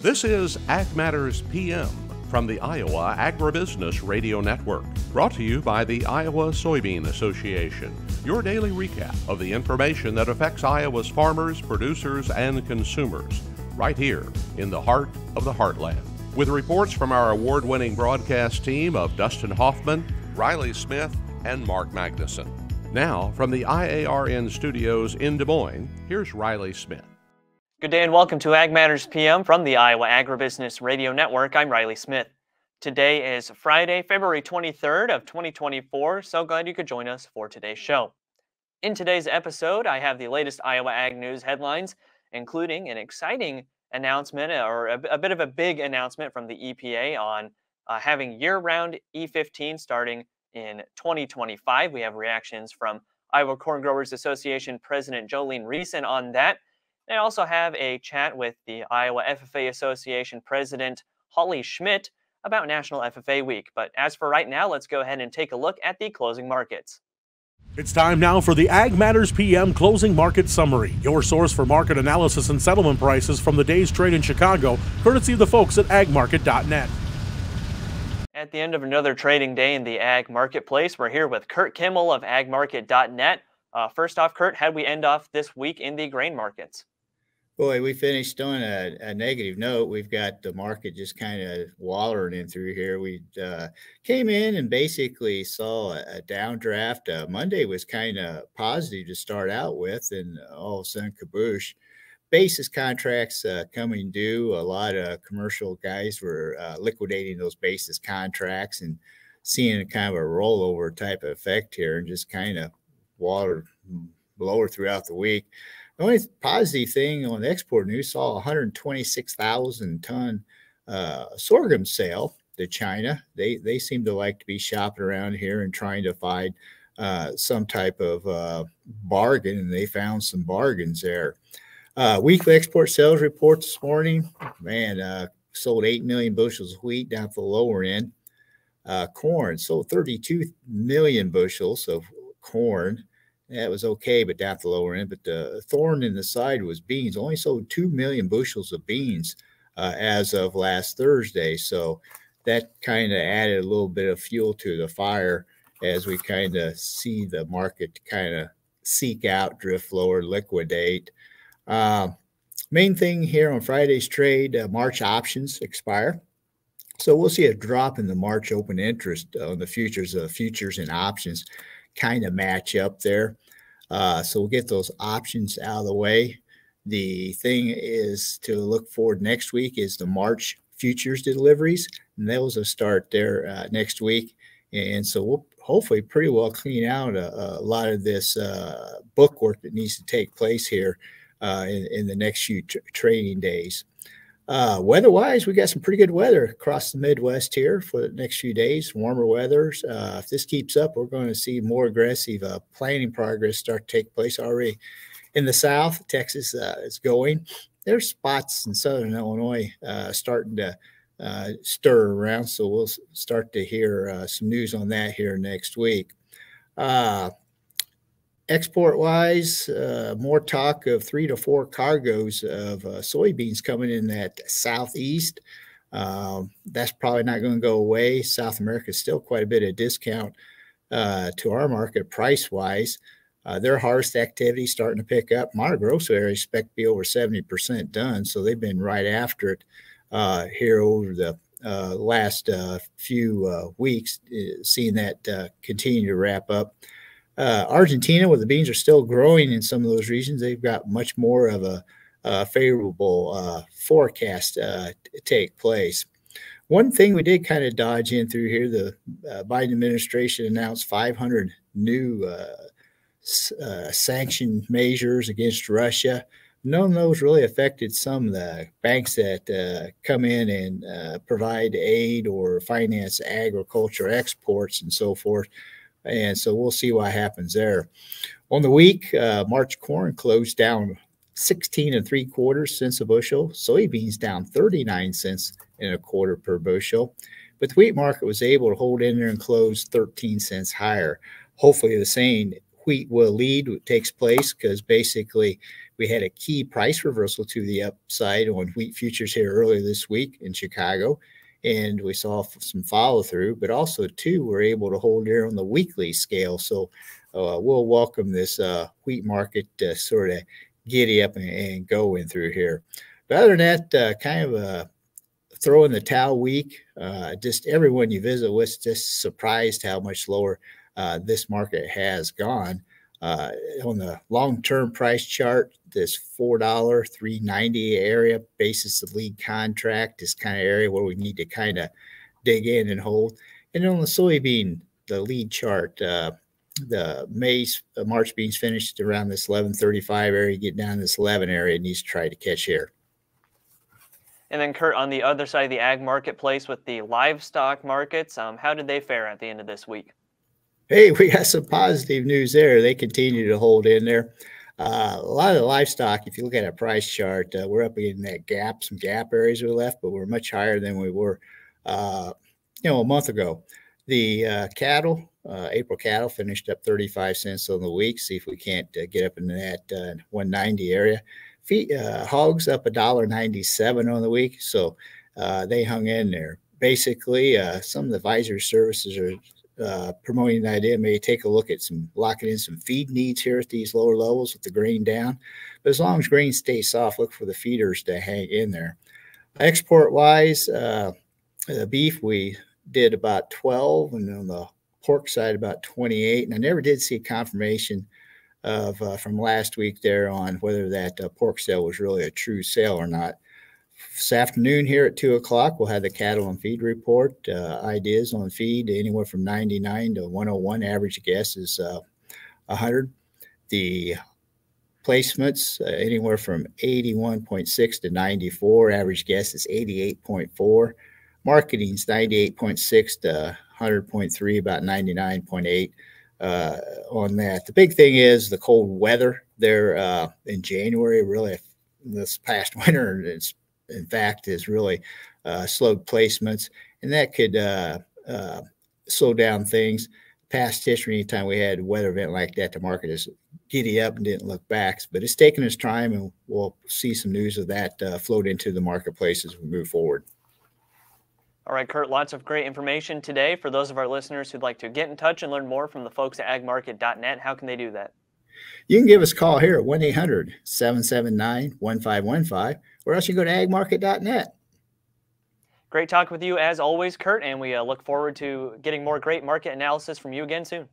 This is Ag Matters PM from the Iowa Agribusiness Radio Network, brought to you by the Iowa Soybean Association, your daily recap of the information that affects Iowa's farmers, producers, and consumers, right here in the heart of the heartland. With reports from our award-winning broadcast team of Dustin Hoffman, Riley Smith, and Mark Magnuson. Now, from the IARN studios in Des Moines, here's Riley Smith. Good day and welcome to Ag Matters PM from the Iowa Agribusiness Radio Network. I'm Riley Smith. Today is Friday, February 23rd of 2024, so glad you could join us for today's show. In today's episode, I have the latest Iowa Ag News headlines, including an exciting announcement, or a bit of a big announcement from the EPA on having year-round E15 starting in 2025. We have reactions from Iowa Corn Growers Association President Jolene Riessen on that. I also have a chat with the Iowa FFA Association President Holly Schmitt about National FFA Week. But as for right now, let's go ahead and take a look at the closing markets. It's time now for the Ag Matters PM Closing Market Summary, your source for market analysis and settlement prices from the day's trade in Chicago, courtesy of the folks at agmarket.net. At the end of another trading day in the ag marketplace, we're here with Curt Kimmel of agmarket.net. First off, Curt, how did we end off this week in the grain markets? Boy, we finished on a negative note. We've got the market just kind of wallowing in through here. We came in and basically saw a downdraft. Monday was kind of positive to start out with, and all of a sudden, kaboosh. Basis contracts coming due. A lot of commercial guys were liquidating those basis contracts and seeing a kind of a rollover type of effect here, and just kind of water lower throughout the week. The only positive thing on the export news, saw 126,000 ton sorghum sale to China. They seem to like to be shopping around here and trying to find some type of bargain, and they found some bargains there. Weekly export sales report this morning, man, sold 8 million bushels of wheat down to the lower end. Corn sold 32 million bushels of corn. That was okay, but down at the lower end. But the thorn in the side was beans. Only sold 2 million bushels of beans as of last Thursday. So that kind of added a little bit of fuel to the fire as we kind of see the market kind of seek out, drift lower, liquidate. Main thing here on Friday's trade, March options expire. So we'll see a drop in the March open interest on the futures and options kind of match up there. So we'll get those options out of the way. The thing is to look forward next week is the March futures deliveries, and those will start there next week. And so we'll hopefully pretty well clean out a lot of this book work that needs to take place here in the next few trading days. Weather-wise, we got some pretty good weather across the Midwest here for the next few days, warmer weathers. If this keeps up, we're going to see more aggressive planting progress start to take place already in the South. Texas is going. There's spots in Southern Illinois starting to stir around, so we'll start to hear some news on that here next week. Export-wise, more talk of 3 to 4 cargoes of soybeans coming in that southeast. That's probably not going to go away. South America is still quite a bit of discount to our market price-wise. Their harvest activity starting to pick up. Mato Grosso area expect to be over 70% done, so they've been right after it here over the last few weeks, seeing that continue to wrap up. Argentina, where the beans are still growing in some of those regions, they've got much more of a favorable forecast to take place. One thing we did kind of dodge in through here, the Biden administration announced 500 new sanction measures against Russia. None of those really affected some of the banks that come in and provide aid or finance agriculture exports and so forth. And so we'll see what happens there. On the week, March corn closed down 16 3/4 cents a bushel. Soybeans down 39 cents and a quarter per bushel. But the wheat market was able to hold in there and close 13 cents higher. Hopefully the same wheat will lead what takes place, because basically We had a key price reversal to the upside on wheat futures here earlier this week in Chicago, and we saw some follow through, but also too, we're able to hold there on the weekly scale. So we'll welcome this wheat market to sort of giddy up and go in through here. But other than that, kind of a throw in the towel week. Just everyone you visit with just surprised how much lower this market has gone. On the long-term price chart, this $4, $3.90 area, basis of lead contract, is kind of area where we need to kind of dig in and hold. And on the soybean, the lead chart, the March beans finished around this 1135 area, get down this 11 area, needs to try to catch here. And then, Curt, on the other side of the ag marketplace with the livestock markets, how did they fare at the end of this week? Hey, we got some positive news there. They continue to hold in there. A lot of the livestock, if you look at our price chart, we're up in that gap, some gap areas we left, but we're much higher than we were, a month ago. The cattle, April cattle finished up 35 cents on the week. See if we can't get up into that 190 area. Hogs up $1.97 on the week, so they hung in there. Basically, some of the advisory services are promoting the idea, maybe take a look at locking in some feed needs here at these lower levels with the grain down. But as long as grain stays soft, look for the feeders to hang in there. Export wise, the beef, we did about 12, and on the pork side about 28. And I never did see confirmation of from last week there on whether that pork sale was really a true sale or not. This afternoon here at 2 o'clock, we'll have the cattle and feed report. Ideas on feed anywhere from 99 to 101. Average guess is 100. The placements anywhere from 81.6 to 94. Average guess is 88.4. Marketing's 98.6 to 100.3, about 99.8 on that. The big thing is the cold weather there in January. Really, this past winter, it's in fact has really slowed placements, and that could slow down things. Past history, anytime we had a weather event like that, the market is giddy up and didn't look back. But it's taken its time, and we'll see some news of that float into the marketplace as we move forward. All right, Curt, lots of great information today. For those of our listeners who'd like to get in touch and learn more from the folks at agmarket.net, how can they do that? You can give us a call here at 1-800-779-1515, or else you can go to agmarket.net. Great talk with you as always, Curt, and we look forward to getting more great market analysis from you again soon.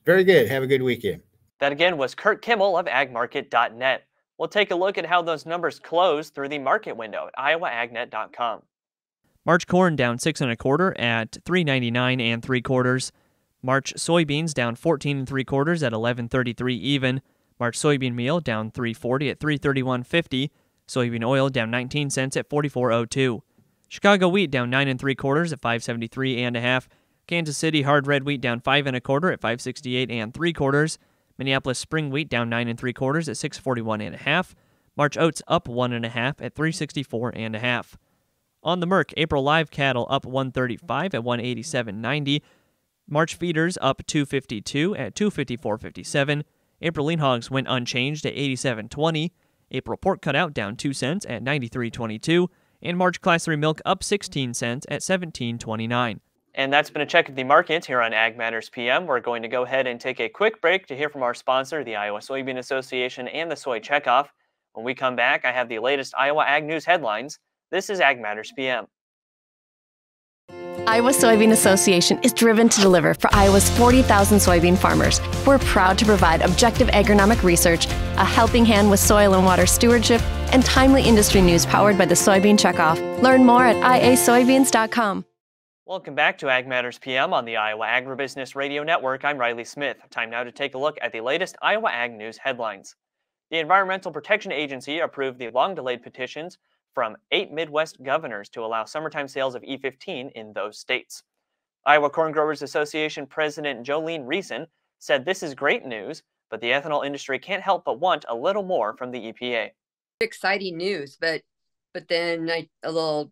Very good. Have a good weekend. That again was Curt Kimmel of agmarket.net. We'll take a look at how those numbers close through the market window at iowaagnet.com. March corn down 6 1/4 at $3.99 3/4. March soybeans down 14 3/4 at $11.33 even. March soybean meal down 3.40 at $3.31.50. Soybean oil down 19 cents at 44.02. Chicago wheat down 9 3/4 at 5.73 1/2. Kansas City hard red wheat down 5 1/4 at 5.68 3/4. Minneapolis spring wheat down 9 3/4 at 6.41 1/2. March oats up 1 1/2 at 3.64 1/2. On the Merc, April live cattle up 135 at 187.90. March feeders up 252 at 254.57. April lean hogs went unchanged at 87.20. April pork cutout down 2 cents at 93.22. And March Class 3 milk up 16 cents at 17.29. And that's been a check of the markets here on Ag Matters PM. We're going to go ahead and take a quick break to hear from our sponsor, the Iowa Soybean Association and the Soy Checkoff. When we come back, I have the latest Iowa Ag News headlines. This is Ag Matters PM. Iowa Soybean Association is driven to deliver for Iowa's 40,000 soybean farmers. We're proud to provide objective agronomic research, a helping hand with soil and water stewardship, and timely industry news powered by the Soybean Checkoff. Learn more at iasoybeans.com. Welcome back to Ag Matters PM on the Iowa Agribusiness Radio Network. I'm Riley Smith. Time now to take a look at the latest Iowa Ag News headlines. The Environmental Protection Agency approved the long-delayed petitions from 8 Midwest governors to allow summertime sales of E15 in those states. Iowa Corn Growers Association President Jolene Riessen said this is great news, but the ethanol industry can't help but want a little more from the EPA. Exciting news, but then a little,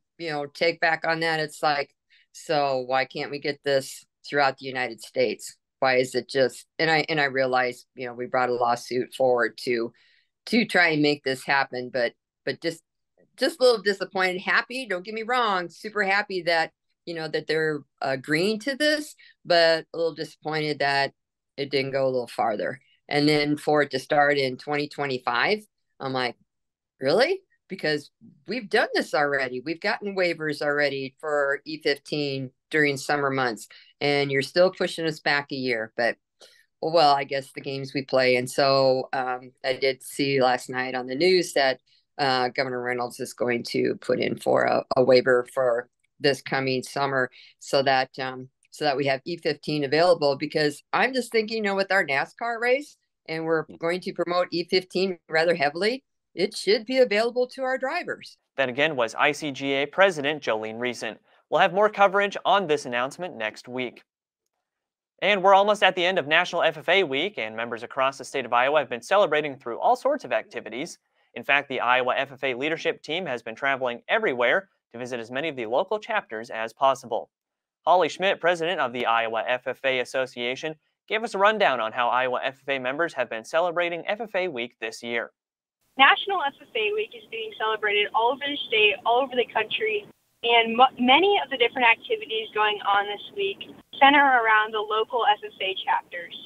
take back on that. It's like, so why can't we get this throughout the United States? Why is it just, and I realize, we brought a lawsuit forward to to try and make this happen, but just a little disappointed. Happy, don't get me wrong, super happy that that they're agreeing to this, but a little disappointed that it didn't go a little farther. And then for it to start in 2025, I'm like, really? Because we've done this already. We've gotten waivers already for E15 during summer months, and you're still pushing us back a year. But well, I guess the games we play. And so I did see last night on the news that Governor Reynolds is going to put in for a waiver for this coming summer, so that we have E15 available. Because I'm just thinking, with our NASCAR race, and we're going to promote E15 rather heavily, it should be available to our drivers. That again was ICGA President Jolene Riessen. We'll have more coverage on this announcement next week. And we're almost at the end of National FFA Week, and members across the state of Iowa have been celebrating through all sorts of activities. In fact, the Iowa FFA leadership team has been traveling everywhere to visit as many of the local chapters as possible. Holly Schmitt, president of the Iowa FFA Association, gave us a rundown on how Iowa FFA members have been celebrating FFA Week this year. National FFA Week is being celebrated all over the state, all over the country, and many of the different activities going on this week center around the local FFA chapters.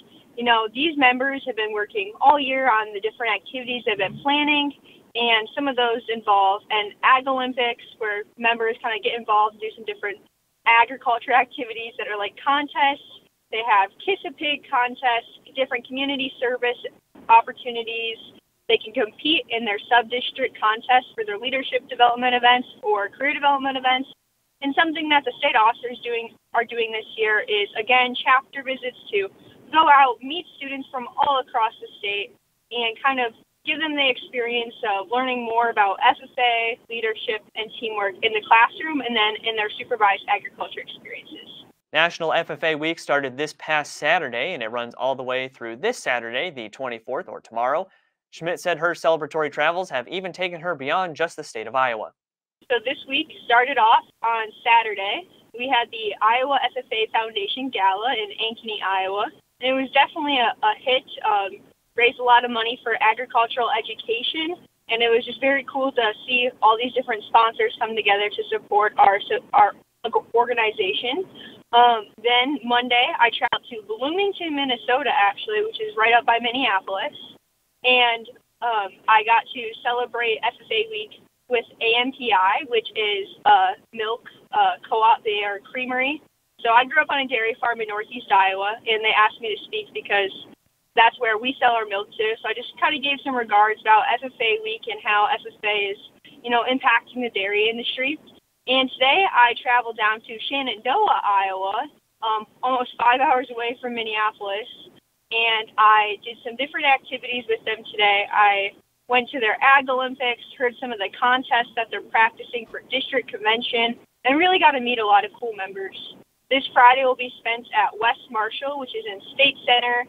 These members have been working all year on the different activities they've been planning, and some of those involve an Ag Olympics, where members kind of get involved and do some different agriculture activities that are like contests. They have Kiss a Pig contests, different community service opportunities. They can compete in their sub-district contests for their leadership development events or career development events. And something that the state officers are doing this year is, again, chapter visits to go out, meet students from all across the state, and kind of give them the experience of learning more about FFA, leadership, and teamwork in the classroom and then in their supervised agriculture experiences. National FFA Week started this past Saturday, and it runs all the way through this Saturday, the 24th, or tomorrow. Schmitt said her celebratory travels have even taken her beyond just the state of Iowa. So this week started off on Saturday. We had the Iowa FFA Foundation Gala in Ankeny, Iowa. And it was definitely a hit, raised a lot of money for agricultural education. And it was just very cool to see all these different sponsors come together to support our organization. Then Monday, I traveled to Bloomington, Minnesota, actually, which is right up by Minneapolis. And I got to celebrate FFA Week with AMPI, which is a milk co-op. They are a creamery. So I grew up on a dairy farm in Northeast Iowa, and they asked me to speak because that's where we sell our milk to. So I just kind of gave some regards about FFA Week and how FFA is, impacting the dairy industry. And today I traveled down to Shenandoah, Iowa, almost 5 hours away from Minneapolis. And I did some different activities with them today. I went to their Ag Olympics, heard some of the contests that they're practicing for district convention, and really got to meet a lot of cool members. This Friday will be spent at West Marshall, which is in State Center,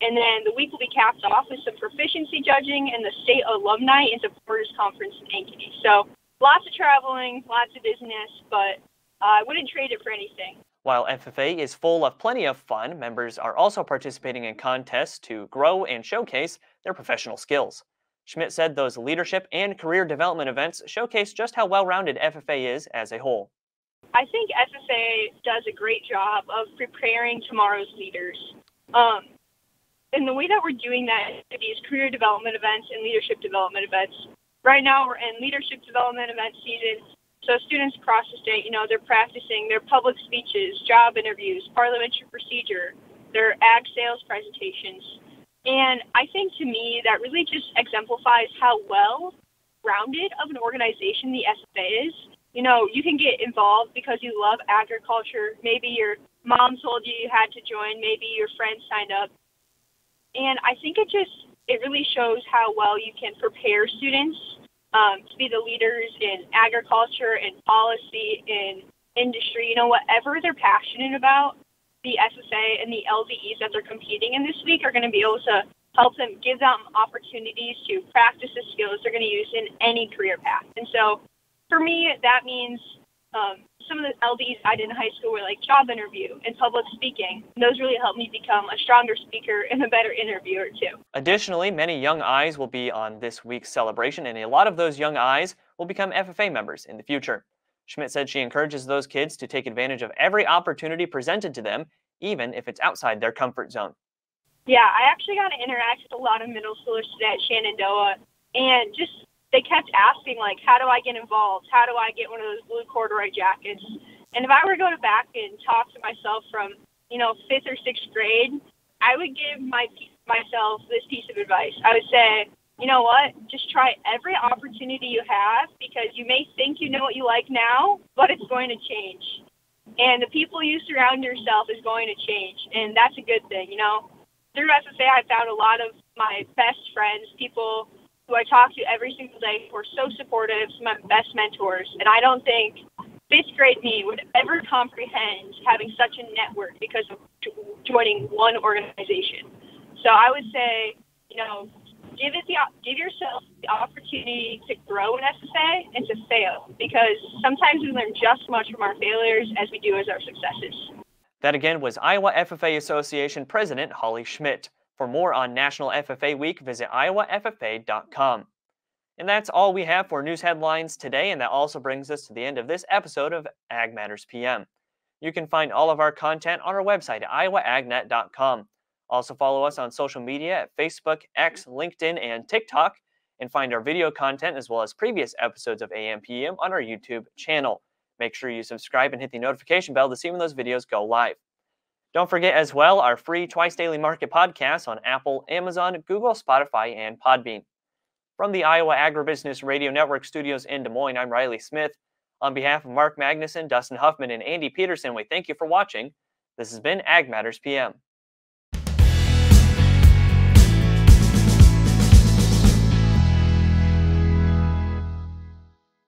and then the week will be capped off with some proficiency judging and the State Alumni and Supporters Conference in Ankeny. So lots of traveling, lots of business, but I wouldn't trade it for anything. While FFA is full of plenty of fun, members are also participating in contests to grow and showcase their professional skills. Schmitt said those leadership and career development events showcase just how well-rounded FFA is as a whole. I think FFA does a great job of preparing tomorrow's leaders. And the way that we're doing that are these career development events and leadership development events. Right now we're in leadership development event season. So students across the state, they're practicing their public speeches, job interviews, parliamentary procedure, their ag sales presentations. And I think to me that really just exemplifies how well-rounded of an organization the FFA is. You can get involved because you love agriculture. Maybe your mom told you had to join. Maybe your friends signed up. And I think it really shows how well you can prepare students to be the leaders in agriculture and policy and industry, whatever they're passionate about. The FFA and the LDEs that they're competing in this week are going to be able to help them, give them opportunities to practice the skills they're going to use in any career path. And so for me, that means some of the LDs I did in high school were like job interview and public speaking. And those really helped me become a stronger speaker and a better interviewer too. Additionally, many young eyes will be on this week's celebration, and a lot of those young eyes will become FFA members in the future. Schmitt said she encourages those kids to take advantage of every opportunity presented to them, even if it's outside their comfort zone. Yeah, I actually got to interact with a lot of middle schoolers today at Shenandoah, and they kept asking, like, how do I get involved? How do I get one of those blue corduroy jackets? And if I were to go back and talk to myself from, 5th or 6th grade, I would give myself this piece of advice. I would say, you know what, just try every opportunity you have, because you may think you know what you like now, but it's going to change. And the people you surround yourself is going to change, and that's a good thing, Through FFA, I found a lot of my best friends, people who I talk to every single day who are so supportive, some of my best mentors. And I don't think 5th grade me would ever comprehend having such a network because of joining one organization. So I would say, give yourself the opportunity to grow in FFA and to fail, because sometimes we learn just as much from our failures as we do as our successes. That again was Iowa FFA Association President Holly Schmitt. For more on National FFA Week, visit iowaffa.com. And that's all we have for news headlines today, and that also brings us to the end of this episode of Ag Matters PM. You can find all of our content on our website at iowaagnet.com. Also follow us on social media at Facebook, X, LinkedIn, and TikTok, and find our video content as well as previous episodes of AM PM on our YouTube channel. Make sure you subscribe and hit the notification bell to see when those videos go live. Don't forget as well our free Twice Daily Market podcast on Apple, Amazon, Google, Spotify, and Podbean. From the Iowa Agribusiness Radio Network studios in Des Moines, I'm Riley Smith. On behalf of Mark Magnuson, Dustin Huffman, and Andy Peterson, we thank you for watching. This has been Ag Matters PM.